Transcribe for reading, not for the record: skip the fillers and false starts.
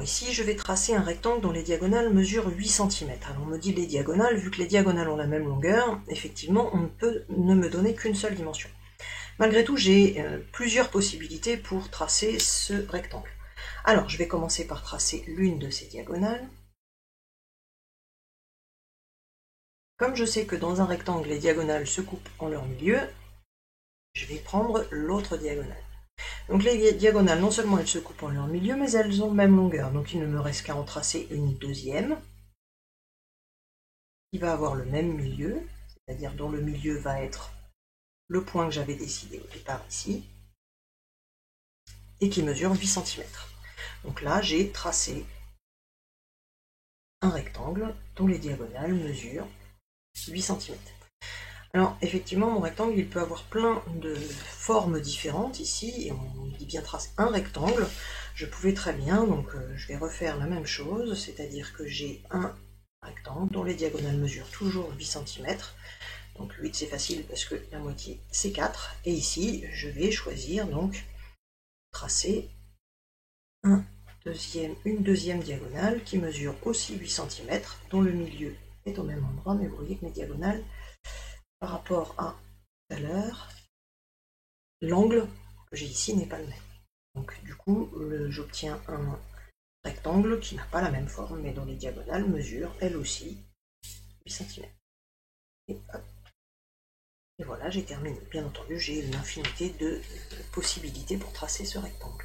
Alors ici, je vais tracer un rectangle dont les diagonales mesurent 8 cm. Alors on me dit les diagonales, vu que les diagonales ont la même longueur, effectivement, on ne peut ne me donner qu'une seule dimension. Malgré tout, j'ai plusieurs possibilités pour tracer ce rectangle. Alors, je vais commencer par tracer l'une de ces diagonales. Comme je sais que dans un rectangle, les diagonales se coupent en leur milieu, je vais prendre l'autre diagonale. Donc les diagonales, non seulement elles se coupent en leur milieu, mais elles ont même longueur. Donc il ne me reste qu'à en tracer une deuxième, qui va avoir le même milieu, c'est-à-dire dont le milieu va être le point que j'avais décidé au départ ici, et qui mesure 8 cm. Donc là, j'ai tracé un rectangle dont les diagonales mesurent 8 cm. Alors effectivement, mon rectangle, il peut avoir plein de formes différentes ici, et on dit bien trace un rectangle. Je pouvais très bien, donc je vais refaire la même chose, c'est-à-dire que j'ai un rectangle dont les diagonales mesurent toujours 8 cm. Donc 8 c'est facile parce que la moitié c'est 4, et ici je vais choisir donc tracer une deuxième diagonale qui mesure aussi 8 cm, dont le milieu est au même endroit, mais vous voyez que mes diagonales, par rapport à tout à l'heure, l'angle que j'ai ici n'est pas le même. Donc du coup, j'obtiens un rectangle qui n'a pas la même forme, mais dont les diagonales mesurent, elles aussi, 8 cm. Et hop. Et voilà, j'ai terminé. Bien entendu, j'ai une infinité de possibilités pour tracer ce rectangle.